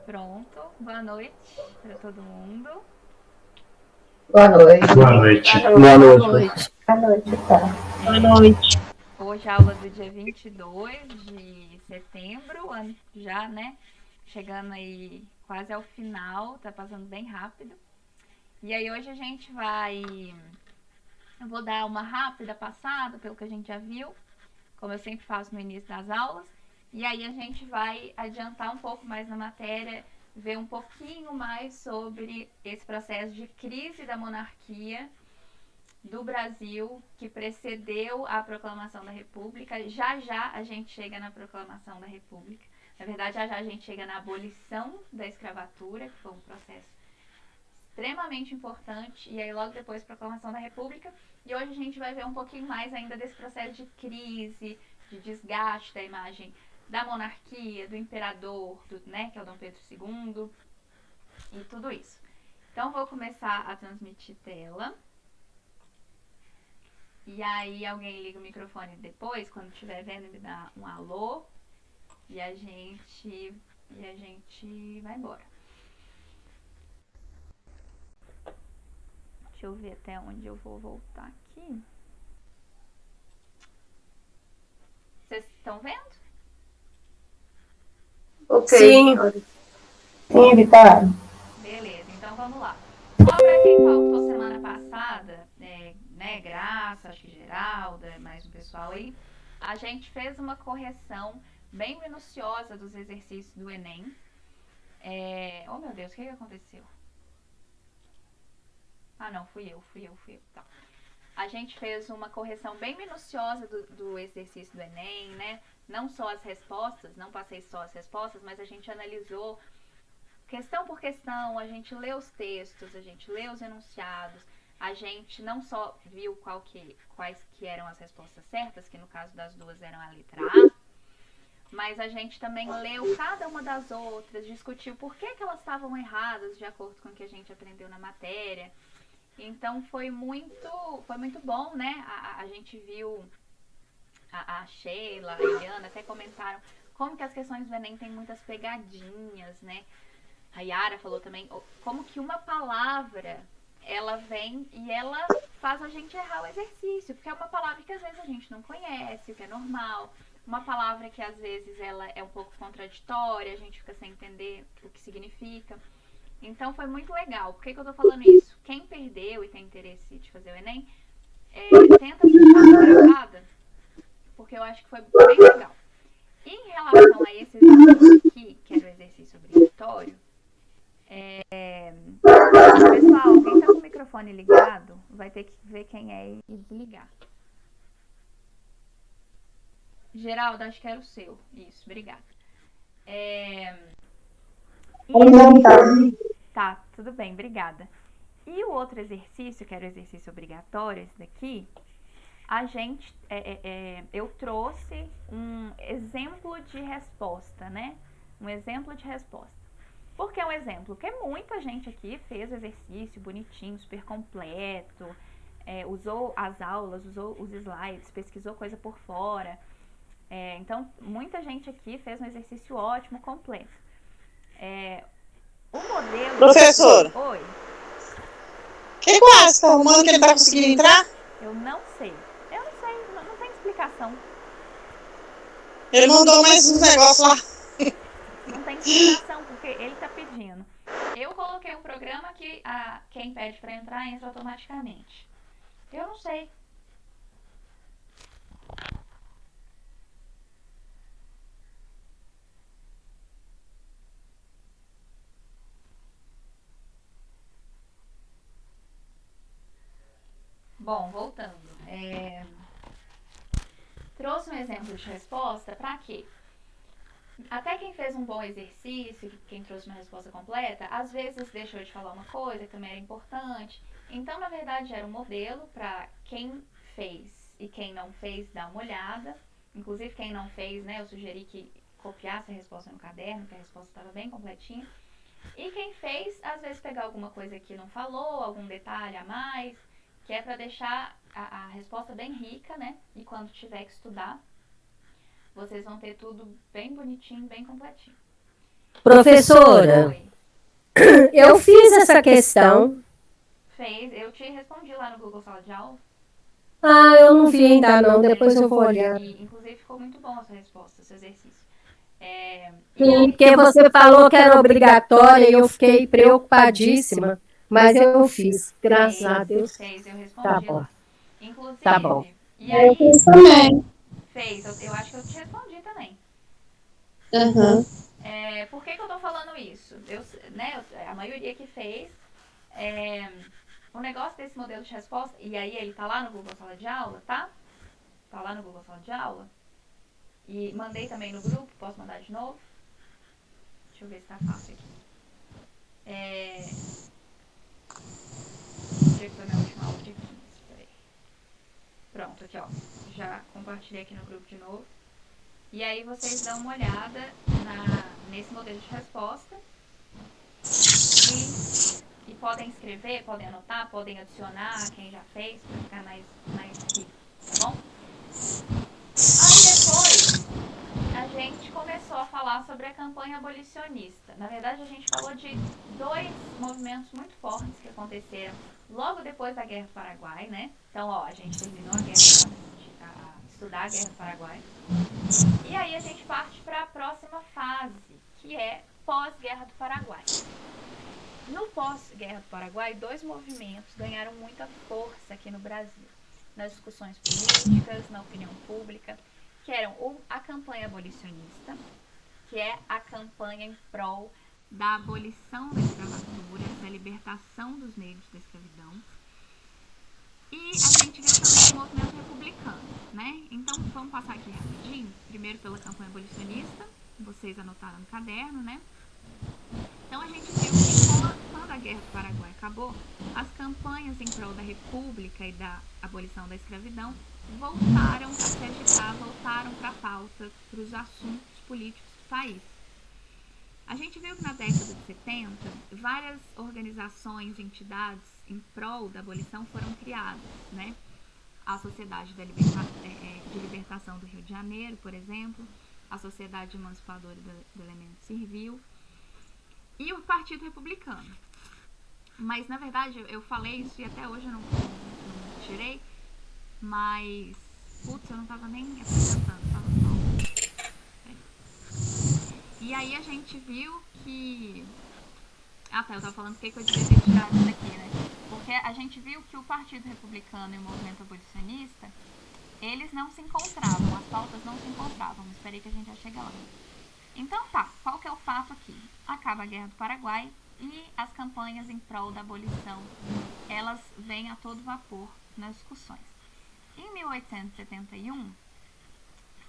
Pronto. Boa noite para todo mundo. Boa noite. Boa noite. Boa noite. Boa noite, tá. Boa noite. Hoje a aula do dia 22 de setembro, já, né? Chegando aí quase ao final, tá passando bem rápido. E aí hoje a gente eu vou dar uma rápida passada pelo que a gente já viu, como eu sempre faço no início das aulas. E aí a gente vai adiantar um pouco mais na matéria, ver um pouquinho mais sobre esse processo de crise da monarquia do Brasil que precedeu a proclamação da República. Já já a gente chega na proclamação da República. Na verdade, já já a gente chega na abolição da escravatura, que foi um processo extremamente importante, e aí logo depois a proclamação da República. E hoje a gente vai ver um pouquinho mais ainda desse processo de crise, de desgaste da imagem da monarquia, do imperador, né, que é o Dom Pedro II, e tudo isso. Então vou começar a transmitir tela. E aí alguém liga o microfone depois, quando estiver vendo, me dá um alô e a gente vai embora. Deixa eu ver até onde eu vou voltar aqui. Vocês estão vendo? Ok. Sim. Sim, Vitória. Beleza, então vamos lá. Só para quem faltou semana passada, né, Graça, acho que Geralda, mais um pessoal aí, a gente fez uma correção bem minuciosa dos exercícios do Enem. Oh meu Deus, o que aconteceu? Ah não, fui eu. Tá. A gente fez uma correção bem minuciosa do exercício do Enem, né? Não só as respostas, não passei só as respostas, mas a gente analisou questão por questão, a gente leu os textos, a gente leu os enunciados, a gente não só viu quais que eram as respostas certas, que no caso das duas eram a letra A, mas a gente também leu cada uma das outras, discutiu por que elas estavam erradas de acordo com o que a gente aprendeu na matéria. Então foi muito bom, né? A gente viu a Sheila, a Eliana até comentaram como que as questões do Enem tem muitas pegadinhas, né? A Yara falou também como que uma palavra ela vem e ela faz a gente errar o exercício, porque é uma palavra que às vezes a gente não conhece, o que é normal. Uma palavra que às vezes ela é um pouco contraditória, a gente fica sem entender o que significa. Então foi muito legal. Por que eu tô falando isso? Quem perdeu e tem interesse de fazer o Enem, tenta assistir a gravada, porque eu acho que foi bem legal. Em relação a esse exercício aqui, que era o exercício obrigatório, pessoal, quem tá com o microfone ligado vai ter que ver quem é e desligar. Geraldo, acho que era o seu. Isso, obrigada. Tá, tudo bem, obrigada. E o outro exercício, que era o exercício obrigatório, esse daqui, eu trouxe um exemplo de resposta, né? Um exemplo de resposta. Por que um exemplo? Porque muita gente aqui fez o exercício bonitinho, super completo, usou as aulas, usou os slides, pesquisou coisa por fora. Então, muita gente aqui fez um exercício ótimo, completo. O modelo... Professora, Oi, o que o Alisson tá arrumando que ele tá conseguindo entrar? eu não sei, não tem explicação. Ele mandou mais uns negócios lá. Não tem explicação, porque ele tá pedindo. Eu coloquei um programa que quem pede para entrar entra automaticamente. Eu não sei. Bom, voltando. Trouxe um exemplo de resposta para quê? Até quem fez um bom exercício, quem trouxe uma resposta completa, às vezes deixou de falar uma coisa que também era importante. Então, na verdade, era um modelo para quem fez e quem não fez dar uma olhada. Inclusive, quem não fez, né, eu sugeri que copiasse a resposta no caderno, que a resposta estava bem completinha. E quem fez, às vezes, pegar alguma coisa que não falou, algum detalhe a mais, que é para deixar a resposta bem rica, né? E quando tiver que estudar, vocês vão ter tudo bem bonitinho, bem completinho. Professora, Oi. eu fiz essa questão. Fez, eu te respondi lá no Google Sala de Aula. Ah, eu não vi ainda não, depois eu vou olhar. E, inclusive, ficou muito bom a sua resposta, seu exercício. E Sim, aí, porque você falou que era obrigatória e eu fiquei preocupadíssima, mas eu fiz, graças a Deus. fez, eu Tá respondi bom, lá. Inclusive, tá bom. e Eu aí, fiz também. fez, eu acho que eu te respondi também. Uhum. Por que eu tô falando isso? A maioria que fez, o negócio desse modelo de resposta, e aí ele tá lá no Google Sala de Aula, tá? Tá lá no Google Sala de Aula. E mandei também no grupo, posso mandar de novo? Deixa eu ver se tá fácil aqui. Onde é que foi minha última aula de 15? Peraí. Pronto, aqui ó. Já compartilhei aqui no grupo de novo. E aí vocês dão uma olhada nesse modelo de resposta. E podem escrever, podem anotar, podem adicionar quem já fez para ficar mais rico, tá bom? Aí depois a gente começou a falar sobre a campanha abolicionista. Na verdade, a gente falou de dois movimentos muito fortes que aconteceram logo depois da Guerra do Paraguai, né? Então, ó, a gente terminou a estudar a Guerra do Paraguai. E aí a gente parte para a próxima fase, que é pós-Guerra do Paraguai. No pós-Guerra do Paraguai, dois movimentos ganharam muita força aqui no Brasil, nas discussões políticas, na opinião pública, que eram a campanha abolicionista, que é a campanha em prol da abolição da escravatura, da libertação dos negros da escravidão. E a gente viu também o movimento republicano, né? Então, vamos passar aqui rapidinho. Primeiro pela campanha abolicionista, vocês anotaram no caderno, né? Então, a gente viu que quando a Guerra do Paraguai acabou, as campanhas em prol da República e da abolição da escravidão voltaram a se agitar, voltaram para a pauta, para os assuntos políticos do país. A gente viu que na década de 70, várias organizações, entidades em prol da abolição foram criadas, né? A Sociedade de Libertação do Rio de Janeiro, por exemplo, a Sociedade Emancipadora do Elemento Civil e o Partido Republicano. Mas, na verdade, eu falei isso e até hoje eu não tirei, mas, putz, eu não tava nem apresentando, tava só... E aí a gente viu que... Ah, tá, eu tava falando que eu devia ter tirado isso daqui, né? Porque a gente viu que o Partido Republicano e o movimento abolicionista, eles não se encontravam, as pautas não se encontravam. Esperei que a gente já chega lá. Então tá, qual que é o fato aqui? Acaba a Guerra do Paraguai e as campanhas em prol da abolição, elas vêm a todo vapor nas discussões. Em 1871,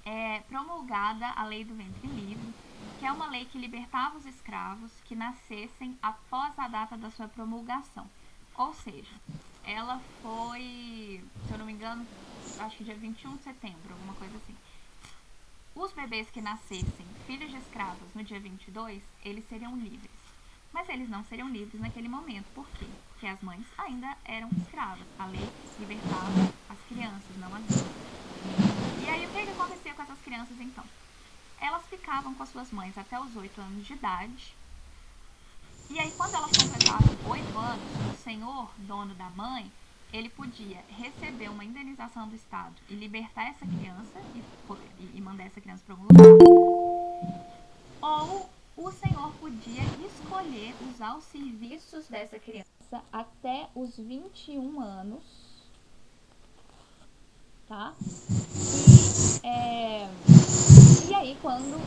é promulgada a Lei do Ventre Livre, que é uma lei que libertava os escravos que nascessem após a data da sua promulgação. Ou seja, ela foi, se eu não me engano, acho que dia 21 de setembro, alguma coisa assim. Os bebês que nascessem filhos de escravos no dia 22, eles seriam livres. Mas eles não seriam livres naquele momento. Por quê? Porque as mães ainda eram escravas. A lei libertava as crianças, não as mães. E aí, o que acontecia com essas crianças, então? Elas ficavam com as suas mães até os 8 anos de idade. E aí, quando elas completavam 8 anos, o senhor, dono da mãe, ele podia receber uma indenização do Estado e libertar essa criança e mandar essa criança para algum lugar. Ou o senhor podia escolher usar os serviços dessa criança até os 21 anos, tá? E aí, quando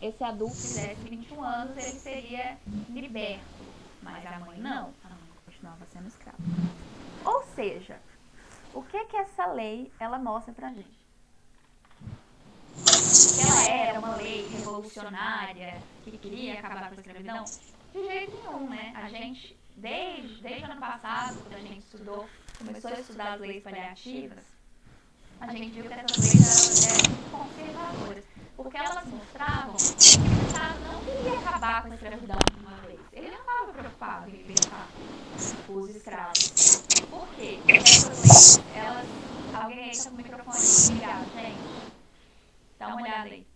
esse adulto fizesse 21 anos, ele seria liberto. Mas a mãe não, a mãe continuava sendo escrava. Ou seja, o que essa lei ela mostra pra gente? Que ela era uma lei revolucionária, que queria acabar com a escravidão? De jeito nenhum, né? A gente, desde o ano passado, quando a gente começou a estudar as leis paliativas, a gente viu que essas leis eram muito conservadoras, porque elas mostravam que o Estado não queria acabar com a escravidão de uma vez. Ele não estava preocupado em libertar os escravos. Por quê? Porque essas leis, alguém aí está com o microfone ligado, gente? Dá uma olhada aí.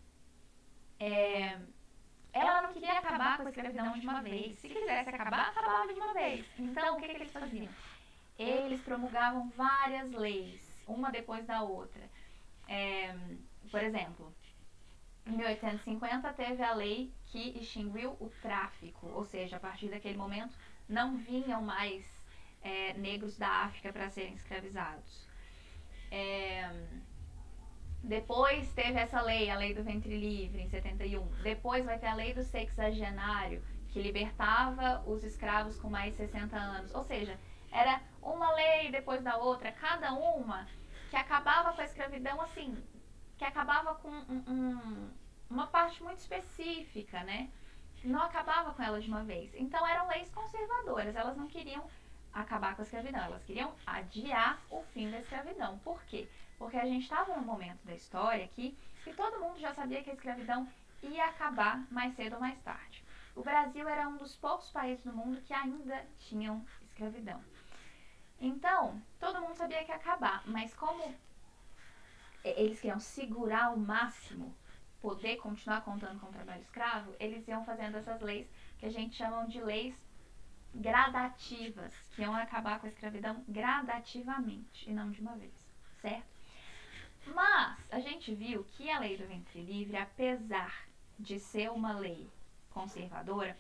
ela não queria acabar com a escravidão de uma vez. Se quisesse acabar, acabava de uma vez. Então, o que eles faziam? Eles promulgavam várias leis, uma depois da outra. Por exemplo, em 1850 teve a lei que extinguiu o tráfico, ou seja, a partir daquele momento não vinham mais negros da África para serem escravizados. Depois teve essa lei, a lei do ventre livre, em 71. Depois vai ter a lei do sexagenário, que libertava os escravos com mais de 60 anos. Ou seja, era uma lei depois da outra, cada uma que acabava com a escravidão, assim, que acabava com uma parte muito específica, né? Não acabava com ela de uma vez. Então eram leis conservadoras, elas não queriam acabar com a escravidão, elas queriam adiar o fim da escravidão. Por quê? Porque a gente estava num momento da história que todo mundo já sabia que a escravidão ia acabar mais cedo ou mais tarde. O Brasil era um dos poucos países do mundo que ainda tinham escravidão. Então, todo mundo sabia que ia acabar, mas como eles queriam segurar ao máximo, poder continuar contando com o trabalho escravo, eles iam fazendo essas leis que a gente chama de leis gradativas, que iam acabar com a escravidão gradativamente e não de uma vez, certo? Mas a gente viu que a lei do ventre livre, apesar de ser uma lei conservadora,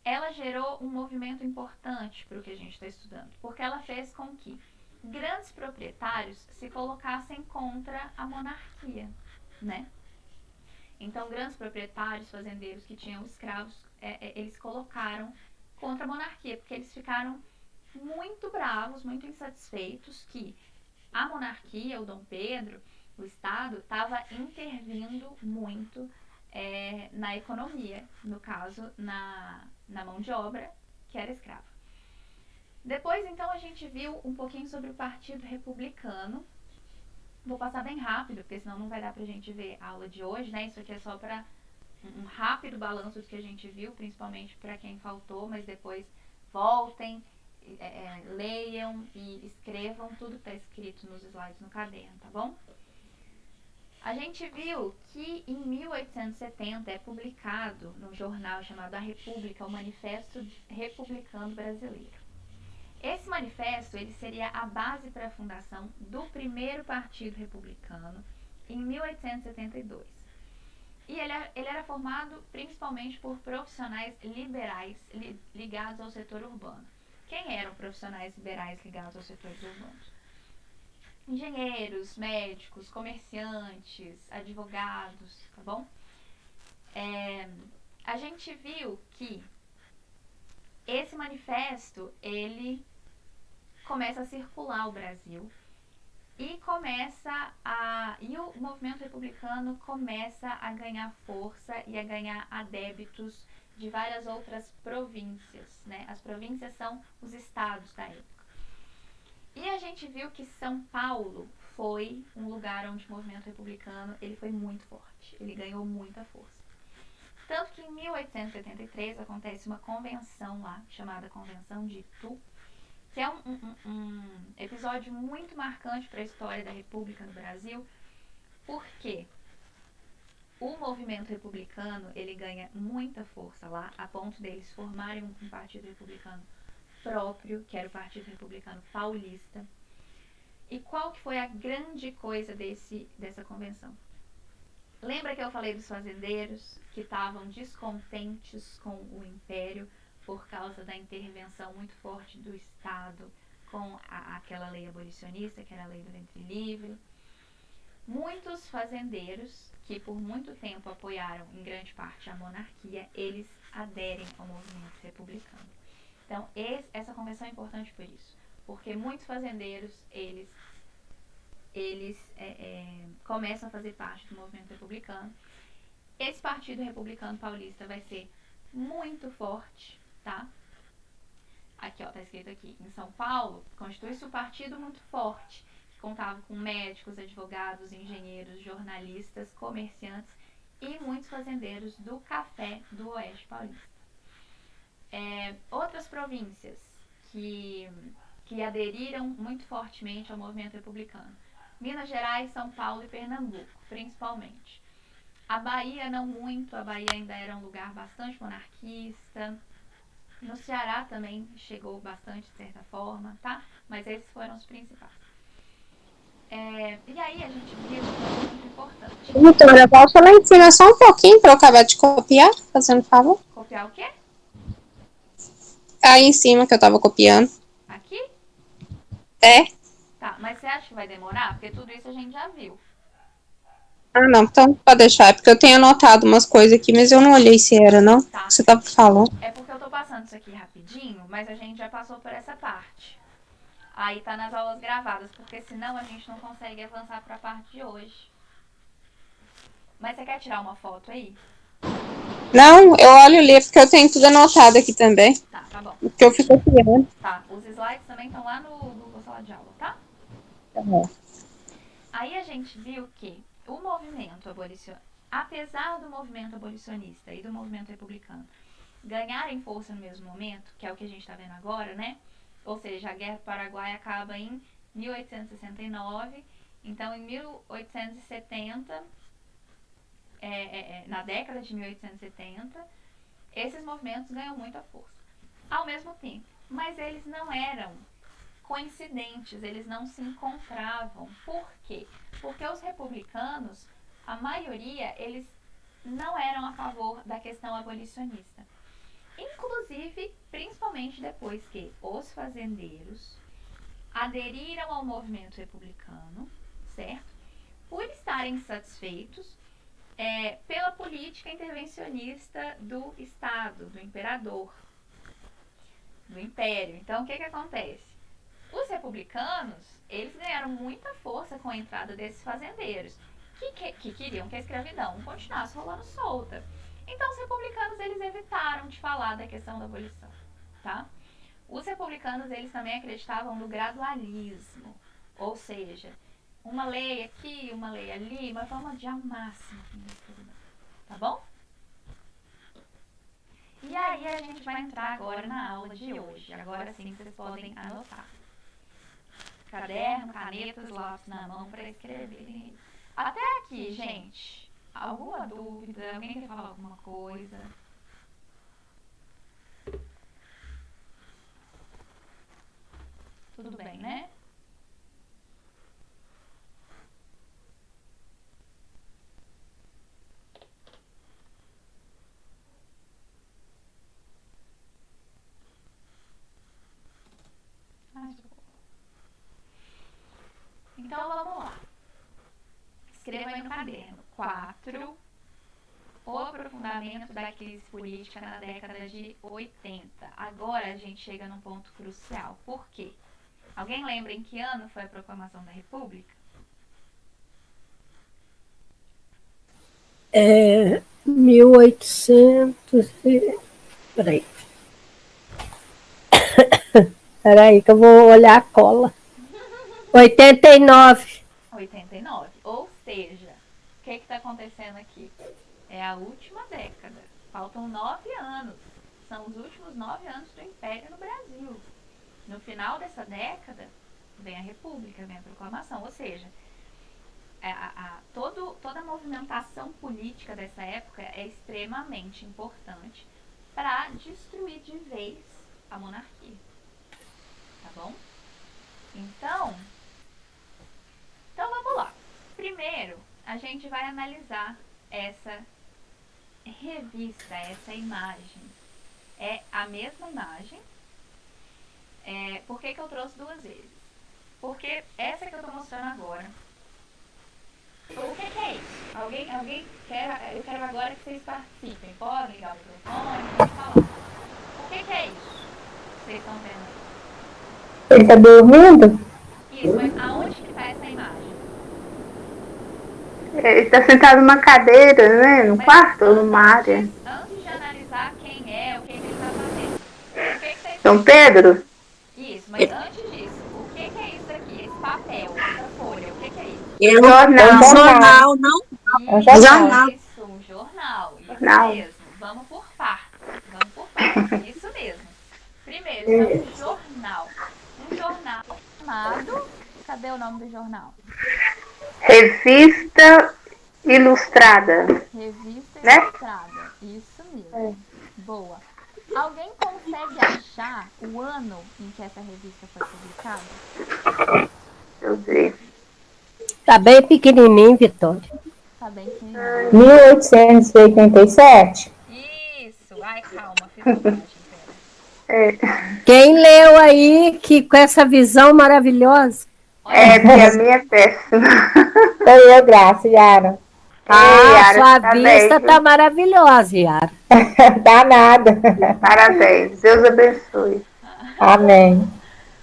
ela gerou um movimento importante para o que a gente está estudando, porque ela fez com que grandes proprietários se colocassem contra a monarquia, né? Então, grandes proprietários, fazendeiros que tinham escravos, eles colocaram contra a monarquia, porque eles ficaram muito bravos, muito insatisfeitos que a monarquia, o Dom Pedro, o Estado, estava intervindo muito na economia, no caso, na mão de obra, que era escrava. Depois, então, a gente viu um pouquinho sobre o Partido Republicano. Vou passar bem rápido, porque senão não vai dar pra gente ver a aula de hoje, né? Isso aqui é só para um rápido balanço do que a gente viu, principalmente para quem faltou, mas depois voltem, leiam e escrevam tudo que está escrito nos slides no caderno, tá bom? A gente viu que em 1870 é publicado no jornal chamado A República, o Manifesto Republicano Brasileiro. Esse manifesto ele seria a base para a fundação do primeiro Partido Republicano em 1872. E ele era formado principalmente por profissionais liberais ligados ao setor urbano. Quem eram profissionais liberais ligados aos setores urbanos? Engenheiros, médicos, comerciantes, advogados, tá bom? A gente viu que esse manifesto, ele começa a circular o Brasil e o movimento republicano começa a ganhar força e a ganhar adébitos de várias outras províncias, né? As províncias são os estados da época. E a gente viu que São Paulo foi um lugar onde o movimento republicano ele foi muito forte, ele ganhou muita força. Tanto que em 1883 acontece uma convenção lá, chamada Convenção de Itu, que é um episódio muito marcante para a história da República no Brasil, porque o movimento republicano ele ganha muita força lá, a ponto deles formarem um partido republicano próprio, que era o Partido Republicano Paulista. E qual que foi a grande coisa dessa convenção? Lembra que eu falei dos fazendeiros que estavam descontentes com o Império por causa da intervenção muito forte do Estado com aquela lei abolicionista, que era a lei do ventre livre? Muitos fazendeiros, que por muito tempo apoiaram em grande parte a monarquia, eles aderem ao movimento republicano. Então, essa convenção é importante por isso, porque muitos fazendeiros, eles começam a fazer parte do movimento republicano. Esse Partido Republicano Paulista vai ser muito forte, tá? Aqui, ó, tá escrito aqui. Em São Paulo, constitui-se um partido muito forte, que contava com médicos, advogados, engenheiros, jornalistas, comerciantes e muitos fazendeiros do café do Oeste Paulista. Outras províncias que aderiram muito fortemente ao movimento republicano: Minas Gerais, São Paulo e Pernambuco, principalmente. A Bahia não muito, a Bahia ainda era um lugar bastante monarquista. No Ceará também chegou bastante, de certa forma, tá? Mas esses foram os principais. E aí a gente viu que é muito importante. Doutora, volta lá em cima só um pouquinho para eu acabar de copiar, fazendo favor. Copiar o quê? Aí em cima que eu tava copiando. Aqui? É? Tá, mas você acha que vai demorar? Porque tudo isso a gente já viu. Ah, não, então pode deixar. É porque eu tenho anotado umas coisas aqui, mas eu não olhei se era, não. Tá. Você tava falando. É porque eu tô passando isso aqui rapidinho, mas a gente já passou por essa parte. Aí tá nas aulas gravadas, porque senão a gente não consegue avançar pra parte de hoje. Mas você quer tirar uma foto aí? Não, eu olho ali, porque eu tenho tudo anotado aqui também. Tá bom. Porque eu fico copiando. Tá, os slides também estão lá no sala de aula, tá? Tá bom. Aí a gente viu que o movimento abolicionista, apesar do movimento abolicionista e do movimento republicano ganharem força no mesmo momento, que é o que a gente está vendo agora, né? Ou seja, a Guerra do Paraguai acaba em 1869, então em 1870, na década de 1870, esses movimentos ganham muita força. Ao mesmo tempo, mas eles não eram coincidentes, eles não se encontravam. Por quê? Porque os republicanos, a maioria, eles não eram a favor da questão abolicionista. Inclusive, principalmente depois que os fazendeiros aderiram ao movimento republicano, certo? Por estarem insatisfeitos pela política intervencionista do Estado, do imperador, do império. Então, o que acontece? Os republicanos, eles ganharam muita força com a entrada desses fazendeiros, que queriam que a escravidão continuasse rolando solta. Então, os republicanos, eles evitaram de falar da questão da abolição, tá? Os republicanos, eles também acreditavam no gradualismo, ou seja, uma lei aqui, uma lei ali, mas vamos adiar o máximo, tá bom? E aí a gente vai entrar agora na aula de hoje. Agora sim vocês podem anotar. Caderno, canetas, lápis na mão para escrever. Até aqui, gente. Alguma dúvida? Alguém quer falar alguma coisa? Tudo bem, né? Então vamos lá. Escreva aí no caderno. 4. O aprofundamento da crise política na década de 80. Agora a gente chega num ponto crucial. Por quê? Alguém lembra em que ano foi a proclamação da República? 1800 Peraí. Peraí que eu vou olhar a cola. 89. 89. Ou seja, o que está acontecendo aqui? É a última década. Faltam 9 anos. São os últimos 9 anos do Império no Brasil. No final dessa década, vem a República, vem a proclamação. Ou seja, toda a movimentação política dessa época é extremamente importante para destruir de vez a monarquia. Tá bom? Então vamos lá. Primeiro, a gente vai analisar essa revista, essa imagem. É a mesma imagem. Por que eu trouxe 2 vezes? Porque essa que eu estou mostrando agora. O que é isso? Alguém quer? Eu quero agora que vocês participem. Podem ligar o microfone, pode falar. O que é isso? Vocês estão vendo aí? Ele tá dormindo? Isso, mas aonde que está essa imagem? Ele tá sentado numa cadeira, né? No quarto ou numa área? Antes de analisar quem é, o que ele está fazendo. O que vocês São Pedro? Isso, mas antes disso, o que é isso aqui? Esse papel, essa folha, o que é isso? Jornal, não? É um jornal. Isso, um jornal. Isso Jornal. mesmo. Vamos por partes. Isso mesmo. Primeiro, isso é um jornal. Um jornal chamado... Cadê o nome do jornal? Revista Ilustrada. Revista Ilustrada. Isso mesmo. Boa. Alguém consegue achar o ano em que essa revista foi publicada? Deixa eu ver. Tá bem pequenininho, Vitória. Tá bem que... 1887? Isso. Ai, calma. Fiz bobagem, pera. É, Quem leu aí que com essa visão maravilhosa? porque a minha é péssima. Sou eu, Graça, Yara. Ah, sua tá vista bem, tá maravilhosa, Yara. Dá nada. Parabéns. Deus abençoe. Amém.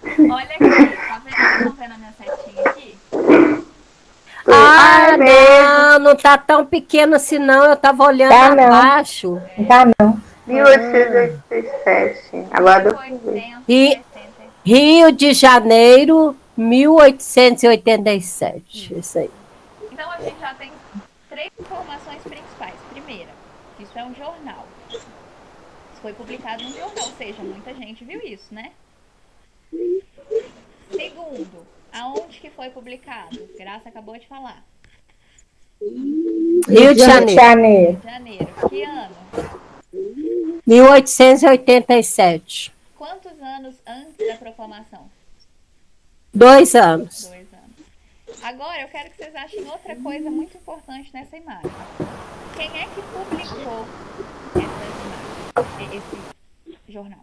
Olha aqui. Tá vendo? Vocês estão vendo a minha setinha aqui? Ah, é mesmo. não tá tão pequeno assim não, eu tava olhando Tá não. abaixo. Tá não. 1887. Agora eu fui ver. 1870. Rio de Janeiro, 1887. Isso aí. Então a gente já tem 3 informações principais. Primeira, isso é um jornal. Isso foi publicado num jornal, ou seja, muita gente viu isso, né? Segundo, aonde que foi publicado? Graça acabou de falar. Rio de Janeiro, Rio de Janeiro. Que ano? 1887. Quantos anos antes da proclamação? 2 anos. 2 anos. Agora eu quero que vocês achem outra coisa muito importante nessa imagem. Quem é que publicou esse jornal?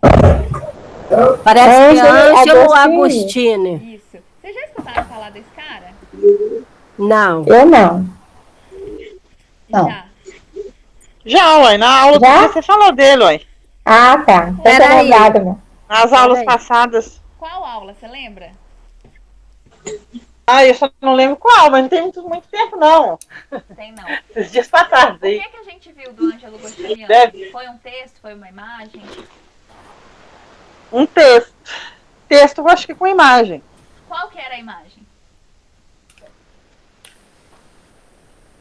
Parece que Ângelo Agostini. Agostini. Isso. Vocês já escutaram falar desse cara? Não. Eu não. Não. Já. Já, ué, na aula do dia você falou dele, ué. Ah, tá. Peraí. Nas aulas passadas. Qual aula, você lembra? Ah, eu só não lembro qual, mas não tem muito tempo, não. Tem não. Esses dias passados O aí. que a gente viu do Ângelo Agostiniano? Deve. Foi um texto? Foi uma imagem? Um texto. Texto, eu acho que com imagem. Qual que era a imagem?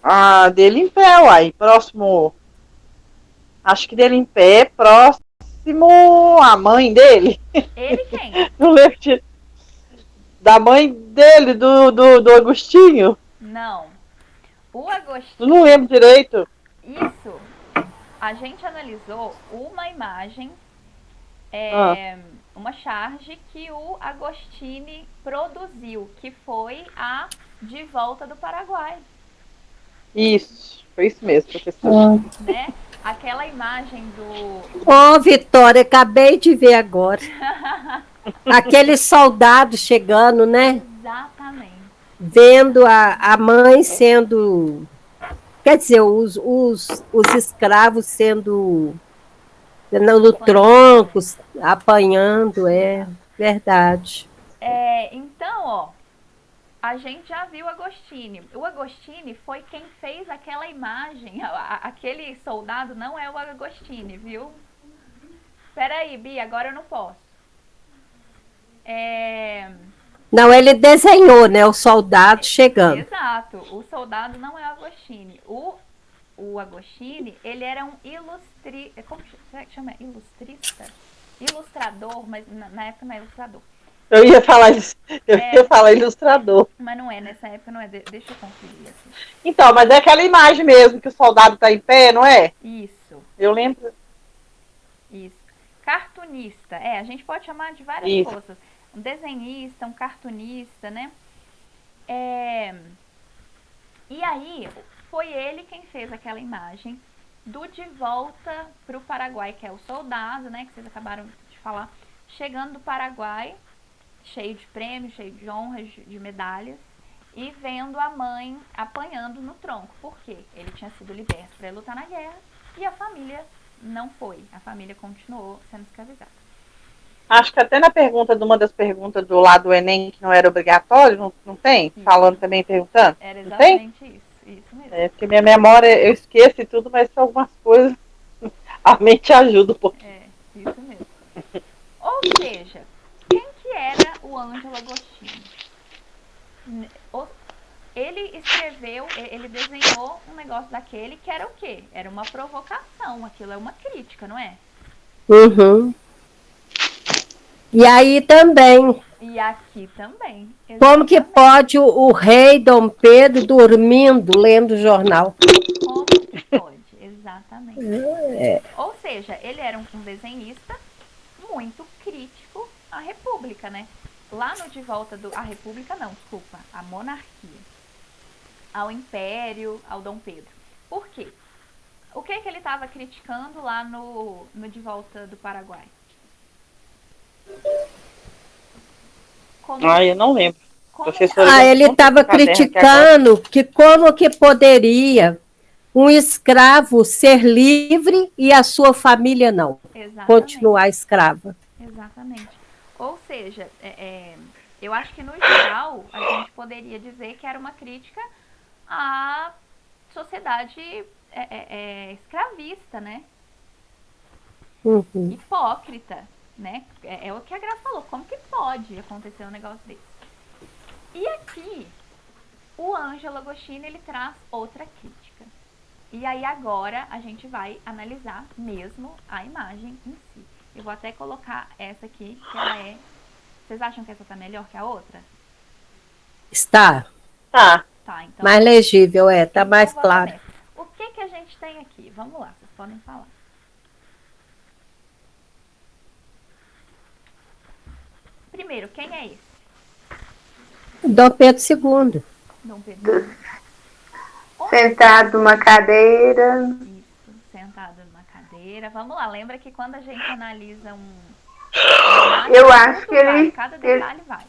Ah, dele em pé, uai. Próximo. Acho que dele em pé, próximo à mãe dele. Ele quem? Não lembro da mãe dele, do Agostinho. Não. O Eu Agostinho... não lembro direito. Isso. A gente analisou uma imagem, uma charge que o Agostini produziu, que foi a De Volta do Paraguai. Isso, foi isso mesmo, professor. Né? Aquela imagem do... Ô, Vitória, acabei de ver agora. Aquele soldado chegando, né? Exatamente. Vendo a mãe sendo... Quer dizer, os escravos sendo... no tronco, apanhando, é verdade. Então, ó, a gente já viu o Agostini. O Agostini foi quem fez aquela imagem. Aquele soldado não é o Agostini, viu? Peraí, Bia, agora eu não posso. Não, ele desenhou, né? O soldado chegando. Exato. O soldado não é o Agostini. O Agostini, ele era um como chama? Ilustrador, mas na época não é ilustrador. Eu ia falar ilustrador. Mas não é, nessa época não é. Deixa eu conferir aqui. Então, mas é aquela imagem mesmo que o soldado tá em pé, não é? Isso. Eu lembro. Isso. Cartunista. A gente pode chamar de várias coisas. Um desenhista, um cartunista, né? E aí, foi ele quem fez aquela imagem do De Volta para o Paraguai, que é o soldado, né? Que vocês acabaram de falar. Chegando do Paraguai, cheio de prêmios, cheio de honras, de medalhas. E vendo a mãe apanhando no tronco. Por quê? Ele tinha sido liberto para lutar na guerra. E a família não foi. A família continuou sendo escravizada. Acho que até na pergunta, de uma das perguntas do lado do Enem, que não era obrigatório, não tem? Isso. Falando também, perguntando? Era exatamente isso mesmo. Porque minha memória, eu esqueço e tudo, mas são algumas coisas, a mente ajuda um pouquinho. Isso mesmo. Ou seja, quem que era o Ângelo Agostini? Ele escreveu, ele desenhou um negócio daquele que era o quê? Era uma provocação, aquilo é uma crítica, não é? Uhum. E aí também. E aqui também. Como que pode o rei Dom Pedro dormindo, lendo o jornal? Como que pode? Exatamente. Exatamente. Ou seja, ele era um desenhista muito crítico à República, né? Lá no De Volta à República, não, desculpa, à monarquia, ao Império, ao Dom Pedro. Por quê? O que ele estava criticando lá no De Volta do Paraguai? Eu não lembro. Professora, ele estava criticando que como que poderia um escravo ser livre e a sua família não. Exatamente. Continuar escrava. Exatamente. Ou seja, eu acho que no geral a gente poderia dizer que era uma crítica à sociedade escravista, né? Uhum. Hipócrita, né? É o que a Gra falou. Como que pode acontecer um negócio desse? E aqui, o Ângelo Agostini, ele traz outra crítica. E aí agora a gente vai analisar mesmo a imagem em si. Eu vou até colocar essa aqui, que ela é... Vocês acham que essa tá melhor que a outra? Está. Tá. Tá, então... Mais legível, tá mais então, claro. O que a gente tem aqui? Vamos lá, vocês podem falar. Primeiro, quem é esse? Dom Pedro II. Dom Pedro. Sentado numa cadeira. Isso, sentado numa cadeira. Vamos lá, lembra que quando a gente analisa Eu acho que ele... cada detalhe vai.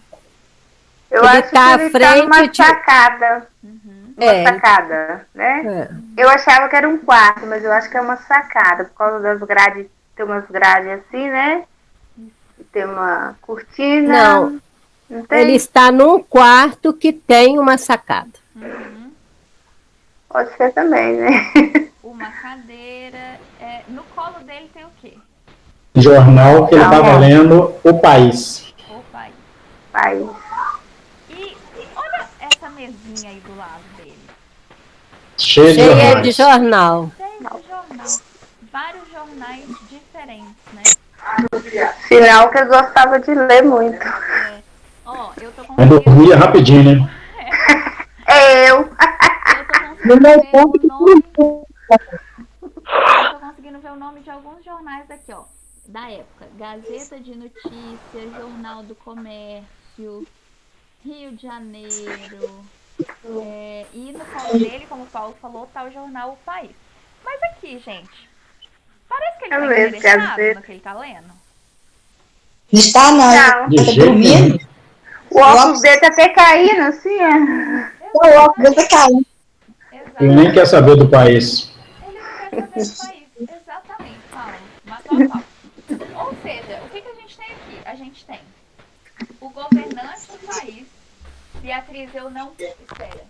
Eu Ele acho tá que à ele tá frente numa de- sacada. Uhum. Uma sacada, né? É. Eu achava que era um quarto, mas eu acho que é uma sacada, por causa das grades, tem umas grades assim, né? E tem uma cortina. Não tem? Ele está num quarto que tem uma sacada. Uhum. Pode ser também, né? Uma cadeira. No colo dele tem o quê? Jornal que ele estava lendo O País. Opa, aí. Pai. E olha essa mesinha aí do lado dele. Cheio de Cheia jornais. de jornal. Tem jornal. Vários jornais diferentes, né? Sinal que eu gostava de ler muito. Ó, eu tô Mas conseguindo... dormia rapidinho, né? Eu. Eu tô conseguindo ver o nome... Eu tô conseguindo ver o nome de alguns jornais aqui, ó. Da época. Gazeta de Notícias, Jornal do Comércio, Rio de Janeiro. E no colo dele, como o Paulo falou, tá o jornal O País. Mas aqui, gente, parece que ele tá interessado no que ele tá lendo. Está não. Não. De Tá jeito dormindo? nenhum. O óculos dele tá até caindo, assim, O óculos tá caindo. Ele nem quer saber do país. Ele não quer saber do país. Exatamente, Paulo. Matou a pau. Ou seja, o que a gente tem aqui? A gente tem o governante do país. Beatriz, eu não... Espera.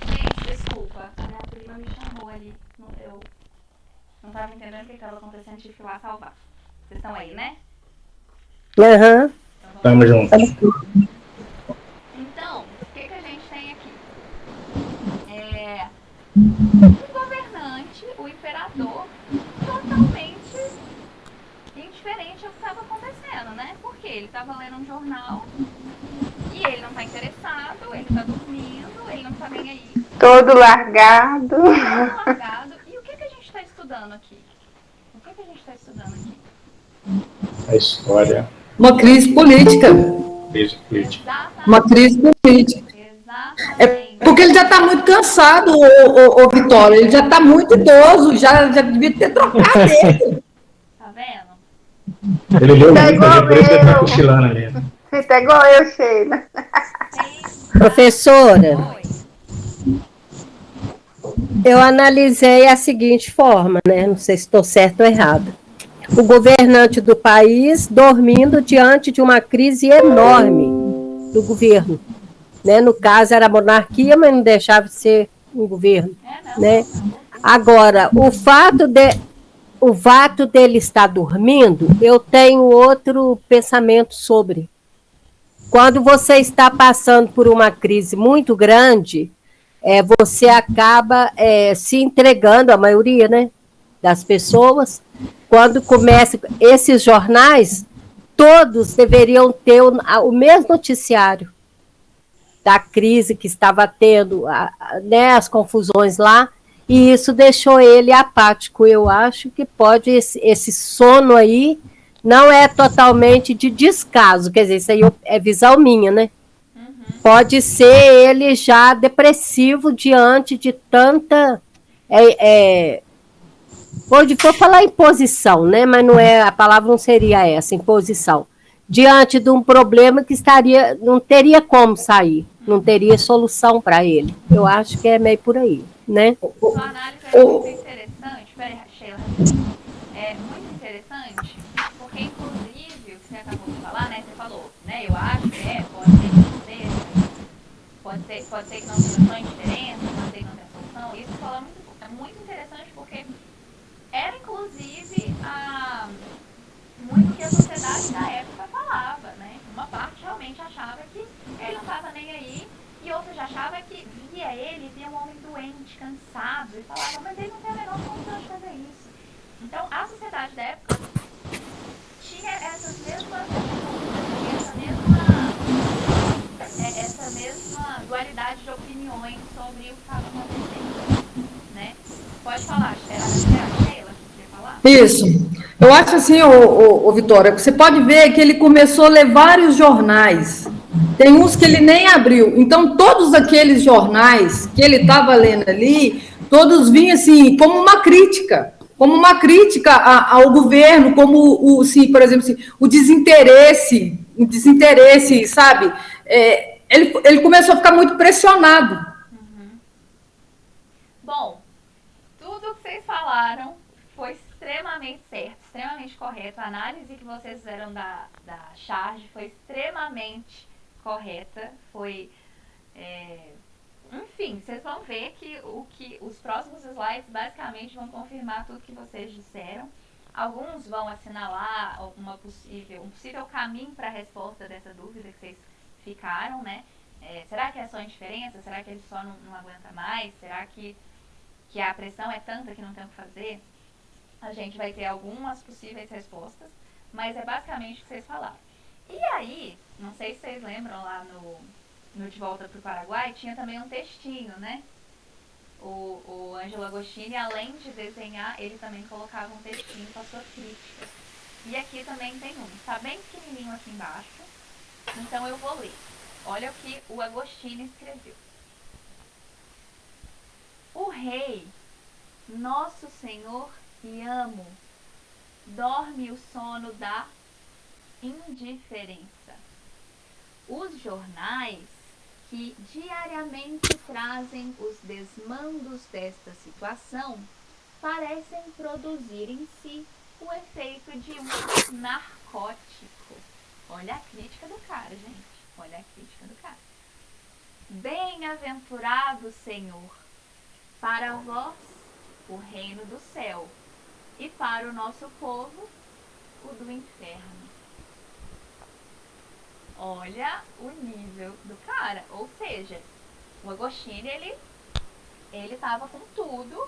Gente, desculpa. A minha prima me chamou ali. Eu não tava entendendo o que estava acontecendo. Tive que ir lá salvar. Vocês estão aí, né? Aham. Tamo junto. Então, o que a gente tem aqui? O governante, o imperador, totalmente indiferente ao que estava acontecendo, né? Porque ele estava lendo um jornal e ele não está interessado, ele está dormindo, ele não está nem aí. todo largado. Todo largado. E o que a gente está estudando aqui? O que a gente está estudando aqui? A história. Uma crise política. Crise política. Exatamente. Uma crise política. Exatamente. Porque ele já está muito cansado, o Vitória. Ele já está muito idoso, já devia ter trocado ele. Tá vendo? Ele leu Tá muito ali, por isso que ele tá igual eu. cochilando ali. Você tá igual eu, Sheila. Professora, Oi. eu analisei a seguinte forma, né? Não sei se estou certo ou errado. O governante do país dormindo diante de uma crise enorme do governo. Né? No caso, era a monarquia, mas não deixava de ser um governo. Não. Né? Agora, o fato o fato dele estar dormindo, eu tenho outro pensamento sobre. Quando você está passando por uma crise muito grande, você acaba se entregando, a maioria, né, das pessoas. Quando começa esses jornais, todos deveriam ter o mesmo noticiário da crise que estava tendo, né, as confusões lá, e isso deixou ele apático. Eu acho que pode, esse sono aí não é totalmente de descaso, quer dizer, isso aí é visão minha, né? Pode ser ele já depressivo diante de tanta. Vou falar imposição, né? Mas não é, a palavra não seria essa, imposição. Diante de um problema que não teria como sair, não teria solução para ele. Eu acho que é meio por aí, né? Sua análise é muito interessante. Peraí, Sheila. É muito interessante, porque inclusive o que você acabou de falar, né? Você falou, né? Eu acho que pode ser que não seja, pode ser que não seja só indiferença, pode ser que não tenha solução. Isso é muito interessante porque era inclusive muito que a sociedade da época falava, né? Uma parte realmente achava que ele não estava nem aí, e outra já achava que via um homem doente, cansado, e falava, mas ele não tem a menor condição de fazer isso. Então, a sociedade da época tinha essa mesma dualidade de opiniões sobre o que estava acontecendo, né? Pode falar, era a Sheila que queria falar? Isso. Eu acho assim, Vitória, você pode ver que ele começou a ler vários jornais. Tem uns que ele nem abriu. Então, todos aqueles jornais que ele estava lendo ali, todos vinham assim, como uma crítica ao governo, como por exemplo, assim, o desinteresse, sabe? Ele começou a ficar muito pressionado. Bom, tudo que vocês falaram foi extremamente certo, extremamente correto. A análise que vocês fizeram da charge foi extremamente correta. Foi, enfim, vocês vão ver que os próximos slides basicamente vão confirmar tudo que vocês disseram. Alguns vão assinalar um possível caminho para a resposta dessa dúvida que vocês ficaram, né? Será que é só indiferença? Será que ele só não aguenta mais? Será que a pressão é tanta que não tem o que fazer? A gente vai ter algumas possíveis respostas, mas é basicamente o que vocês falaram. E aí, não sei se vocês lembram lá no De Volta para o Paraguai, tinha também um textinho, né? O Ângelo Agostini, além de desenhar, ele também colocava um textinho com a sua crítica. E aqui também tem um. Está bem pequenininho aqui embaixo, então eu vou ler. Olha o que o Agostini escreveu. O rei, nosso senhor e amo, dorme o sono da indiferença. Os jornais que diariamente trazem os desmandos desta situação parecem produzir em si o efeito de um narcótico. Olha a crítica do cara, gente. Olha a crítica do cara. Bem-aventurado Senhor, para vós o reino do céu, e para o nosso povo o do inferno. Olha o nível do cara. Ou seja, o Agostini, ele tava com tudo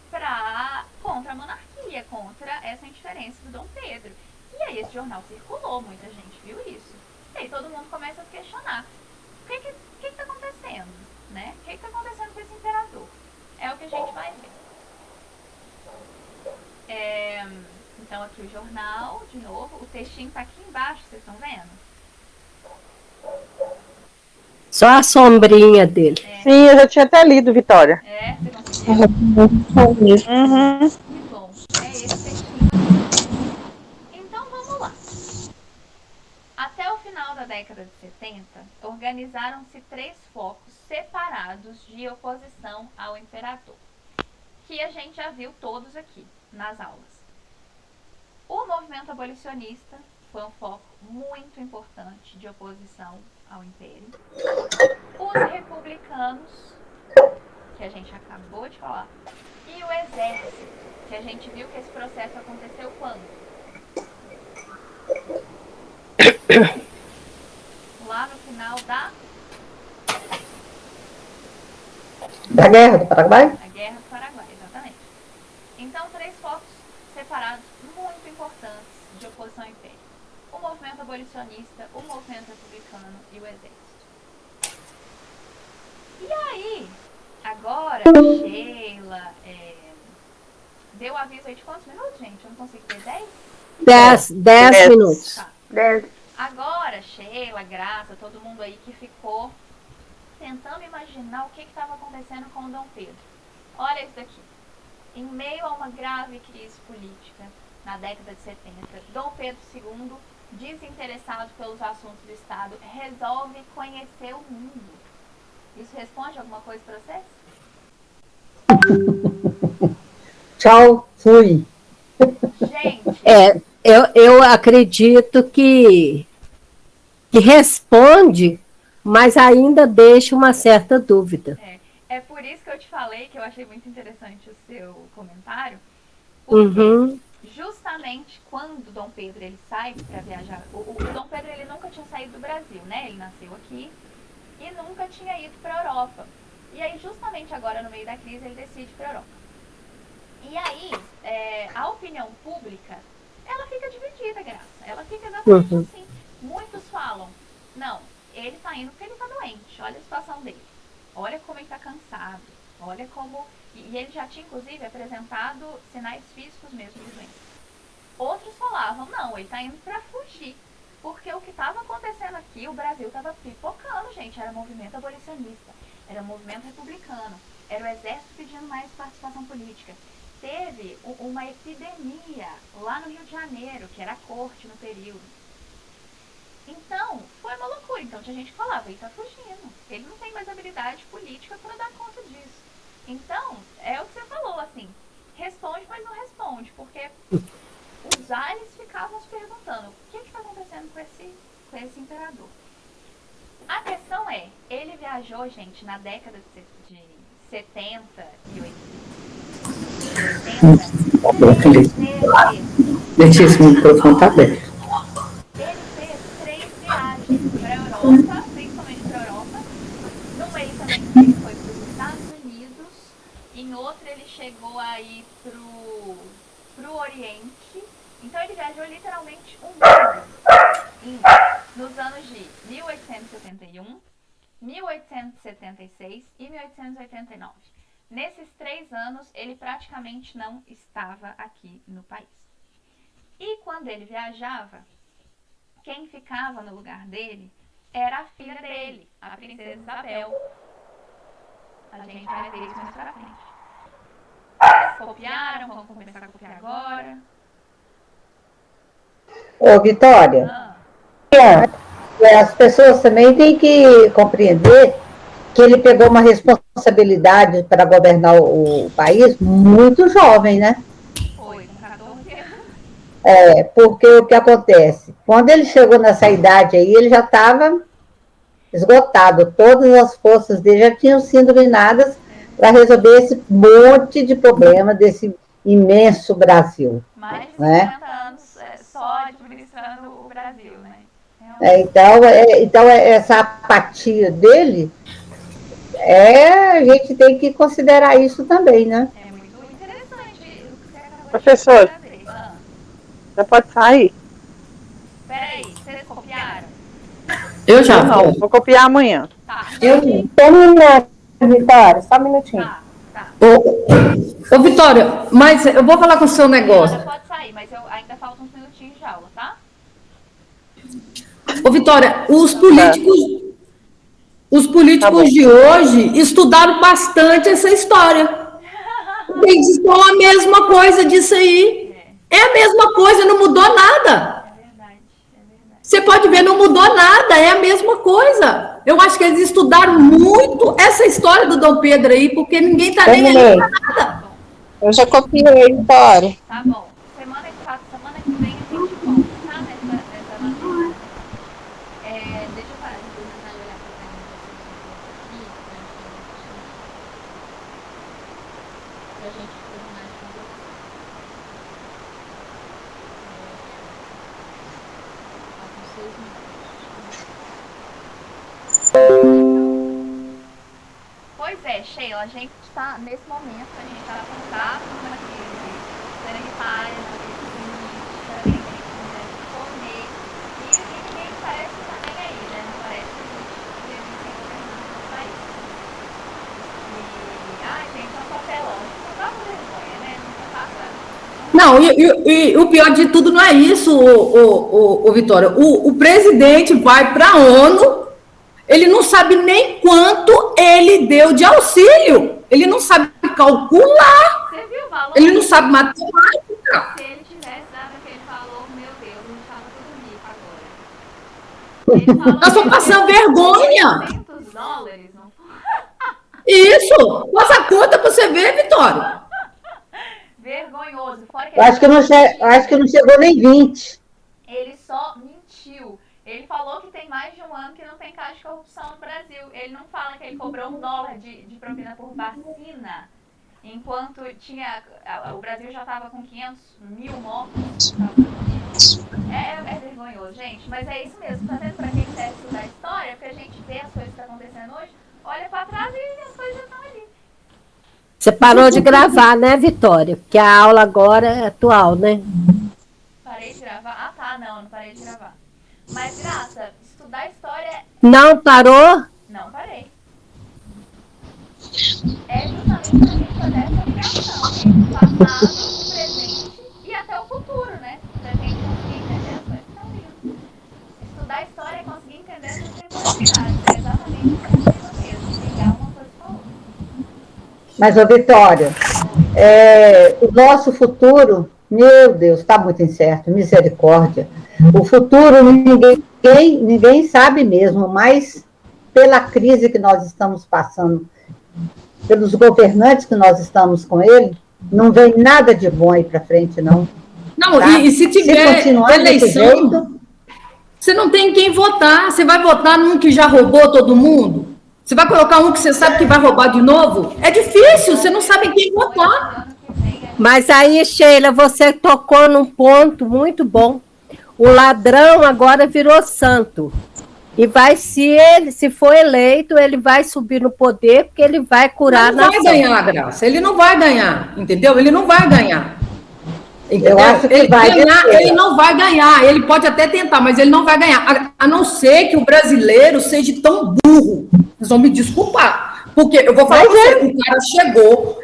contra a monarquia, contra essa indiferença do Dom Pedro. E aí esse jornal circulou, muita gente viu isso. E aí todo mundo começa a se questionar. O que tá acontecendo? Né? O que tá acontecendo com esse imperador? É o que a gente vai ver. Então aqui o jornal, de novo, o textinho tá aqui embaixo, vocês estão vendo? Só a sombrinha dele. Sim, eu já tinha até lido, Vitória. Você conseguiu? Uhum. Que bom. É esse textinho. Então vamos lá. Até o final da década de 70, organizaram-se 3 focos separados de oposição ao imperador, que a gente já viu todos aqui nas aulas. O movimento abolicionista foi um foco muito importante de oposição ao império. Os republicanos, que a gente acabou de falar, e o exército, que a gente viu que esse processo aconteceu quando? Lá no final da Guerra do Paraguai? A Guerra do Paraguai, exatamente. Então, 3 focos separados muito importantes de oposição ao Império. O movimento abolicionista, o movimento republicano e o exército. E aí, agora, Sheila, deu aviso aí de quantos minutos, gente? Eu não consigo ter 10? 10 minutos. Tá. 10. Agora, Sheila, Graça, todo mundo aí que ficou tentando imaginar o que estava acontecendo com o Dom Pedro. Olha isso daqui. Em meio a uma grave crise política, na década de 70, Dom Pedro II, desinteressado pelos assuntos do Estado, resolve conhecer o mundo. Isso responde alguma coisa para vocês? Tchau, fui. Gente... Eu acredito que responde, mas ainda deixa uma certa dúvida. É por isso que eu te falei que eu achei muito interessante o seu comentário, porque justamente quando Dom Pedro ele sai para viajar, o Dom Pedro ele nunca tinha saído do Brasil, né? Ele nasceu aqui e nunca tinha ido para a Europa. E aí justamente agora no meio da crise ele decide ir para a Europa. E aí a opinião pública ela fica dividida, Graça. Ela fica exatamente assim. Muitos falam, não, ele tá indo porque ele tá doente. Olha a situação dele. Olha como ele tá cansado. Olha como... E ele já tinha, inclusive, apresentado sinais físicos mesmo de doença. Outros falavam, não, ele tá indo pra fugir. Porque o que tava acontecendo aqui, o Brasil tava pipocando, gente. Era movimento abolicionista. Era movimento republicano. Era o exército pedindo mais participação política. Teve uma epidemia lá no Rio de Janeiro, que era a corte no período. Então, foi uma loucura. Então, tinha gente que falava, ele tá fugindo. Ele não tem mais habilidade política para dar conta disso. Então, é o que você falou, assim, responde, mas não responde, porque os ares ficavam se perguntando, o que está acontecendo com esse imperador? A questão é, ele viajou, gente, na década de 70 e 80. Deixa esse microfone tá aberto. Ele fez 3 viagens para a Europa, principalmente para a Europa. No meio também ele foi para os Estados Unidos. Em outro ele chegou aí pro Oriente. Então ele viajou literalmente um mundo. Nos anos de 1871, 1876 e 1889. Nesses 3 anos, ele praticamente não estava aqui no país. E quando ele viajava, quem ficava no lugar dele era a filha dele, a princesa Isabel. A gente vai ver isso mais pra frente. Vocês copiaram? Vamos começar a copiar agora. Ô, Vitória, as pessoas também têm que compreender que ele pegou uma responsabilidade para governar o país muito jovem, né? Foi, com 14 anos. Porque o que acontece? Quando ele chegou nessa idade aí, ele já estava esgotado. Todas as forças dele já tinham sido drenadas para resolver esse monte de problema desse imenso Brasil. Mais de 50 né? anos só administrando o Brasil, né? Então, essa apatia dele, a gente tem que considerar isso também, né? É muito interessante o que você acabou Professor, de fazer. já pode sair? Peraí, vocês copiaram? Eu já. Não, vou copiar amanhã. Tá. Terminando, Vitória, só um minutinho. Tá. Ô, Vitória, mas eu vou falar com o seu negócio. Ela pode sair, mas ainda faltam uns minutinhos de aula, tá? Ô, Vitória, os políticos de hoje estudaram bastante essa história. Eles são a mesma coisa disso aí. É a mesma coisa, não mudou nada. É verdade. Você pode ver, não mudou nada, é a mesma coisa. Eu acho que eles estudaram muito essa história do Dom Pedro aí, porque ninguém tá nem aí pra nada. Eu já copiei, Vitória. Tá bom. Semana que vem a gente volta, tá? Nessa matéria. Deixa eu olhar pra pra gente terminar de conversar. Faltam 6 minutos. Pois é, Sheila, a gente está, nesse momento, a gente está no contato com uma crise sanitária, uma crise política, ninguém consegue comer, e ninguém parece que tá nem aí, né? Não parece que a gente vive sem governança no país. E, ai, gente, é um papelão. Não dá uma vergonha, né? Não passa. Não, e o pior de tudo não é isso, o Vitória. O presidente vai para a ONU, ele não sabe nem quanto ele deu de auxílio. Ele não sabe calcular. Você viu o valor? Ele não sabe matemática. Se ele tivesse dado aquele valor, meu Deus, não estava tudo rico agora. Ele falou Nós estamos passando vergonha. $200, não foi? Isso. Faz a conta para você ver, Vitória. Vergonhoso. Fora que Eu acho que não chegou nem 20. ele só mentiu. Ele falou que tem mais de um ano que não tem caso de corrupção no Brasil. Ele não fala que ele cobrou $1 de propina por vacina, enquanto o Brasil já estava com 500 mil mortos. É vergonhoso, gente. Mas é isso mesmo. Tá vendo pra quem serve estudar história? Porque a gente vê as coisas que estão acontecendo hoje, olha pra trás e as coisas já estão ali. Você parou de gravar, né, Vitória? Porque a aula agora é atual, né? Parei de gravar? Ah, tá. Não parei de gravar. Mas, Graça, estudar história... Não parou? Não parei. É justamente pra gente fazer essa ligação entre o passado, o presente e até o futuro, né? Pra gente conseguir entender as coisas que estão vindo. Estudar história é conseguir entender essas singularidades. É exatamente isso mesmo, ligar uma coisa com a outra. Mas, ô Vitória, o nosso futuro, meu Deus, está muito incerto, misericórdia. O futuro ninguém sabe mesmo, mas pela crise que nós estamos passando, pelos governantes que nós estamos com ele, não vem nada de bom aí para frente, não. Não, tá? e se tiver eleição, jeito, você não tem quem votar. Você vai votar num que já roubou todo mundo? Você vai colocar um que você sabe que vai roubar de novo? É difícil, você não sabe quem votar. Mas aí, Sheila, você tocou num ponto muito bom. O ladrão agora virou santo. E se for eleito, ele vai subir no poder, porque ele vai curar a nação. Ele não vai ganhar, Graça. Ele não vai ganhar, entendeu? Ele não vai ganhar. Entendeu? Eu acho que ele não vai ganhar. Ele pode até tentar, mas ele não vai ganhar. A não ser que o brasileiro seja tão burro. Vocês vão me desculpar. Porque eu vou falar pra você, o cara chegou,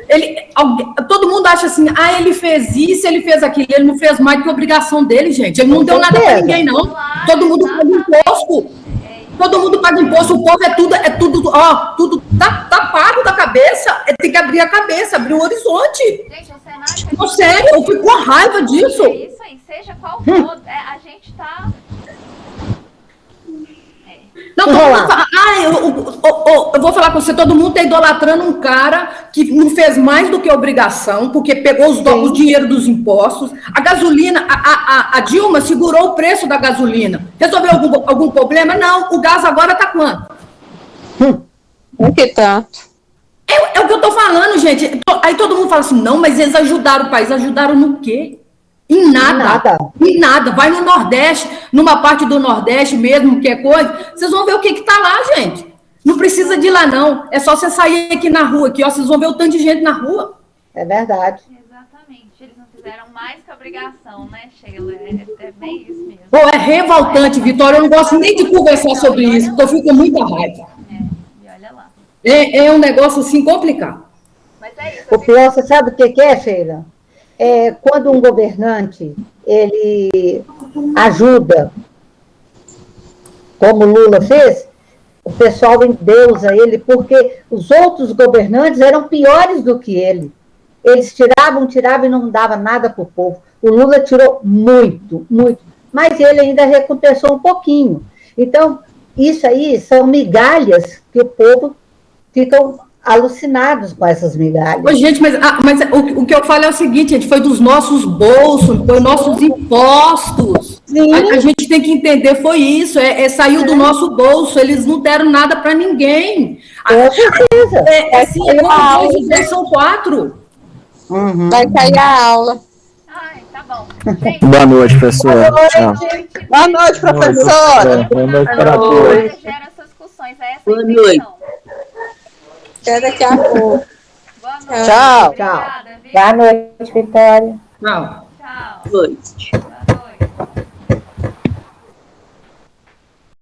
todo mundo acha assim, ele fez isso, ele fez aquilo, ele não fez mais do que a obrigação dele, gente. Ele não deu nada para ninguém, não. Claro, todo mundo paga imposto. Todo mundo paga imposto, o povo tudo tá pago da cabeça, tem que abrir a cabeça, abrir o horizonte. Gente, o cenário... Não, sério, eu fico com raiva disso. É isso aí, seja qual for, a gente tá... Não, eu vou falar com você, todo mundo está idolatrando um cara que não fez mais do que obrigação, porque pegou o dinheiro dos impostos. A gasolina, a Dilma segurou o preço da gasolina. Resolveu algum problema? Não, o gás agora está quanto? O que tá? É o que eu estou falando, gente. Aí todo mundo fala assim, não, mas eles ajudaram o país. Ajudaram no quê? Em nada. Vai no Nordeste, numa parte do Nordeste mesmo, que é coisa, vocês vão ver o que está lá, gente. Não precisa de ir lá, não. É só você sair aqui na rua, aqui, ó, vocês vão ver o tanto de gente na rua. É verdade. Exatamente. Eles não fizeram mais que obrigação, né, Sheila? É bem isso mesmo. Pô, é revoltante, Vitória. Eu não gosto nem de conversar sobre isso, porque eu fico com muita raiva. E olha lá. É um negócio, assim, complicado. Mas é isso. O pior, você sabe o que é, Sheila? Quando um governante, ele ajuda, como Lula fez, o pessoal endeusa ele, porque os outros governantes eram piores do que ele. Eles tiravam e não davam nada para o povo. O Lula tirou muito, mas ele ainda recompensou um pouquinho. Então, isso aí são migalhas que o povo ficam alucinados com essas migalhas. Ô, gente, mas o que eu falo é o seguinte, gente, foi dos nossos bolsos, foi nossos impostos. A gente tem que entender, foi isso, saiu do nosso bolso, eles não deram nada para ninguém. Com certeza. Assim, como 2 e 2 são 4. Uhum. Vai cair a aula. Ai, tá bom. Gente, Boa noite, professora. Tchau. Boa noite, professora. Boa noite para Como todos. você gera essas discussões? É essa a Boa intenção. Até daqui a pouco. Boa noite. Tchau. Obrigada, viu? Boa noite, Vitória. Não. Tchau. noite.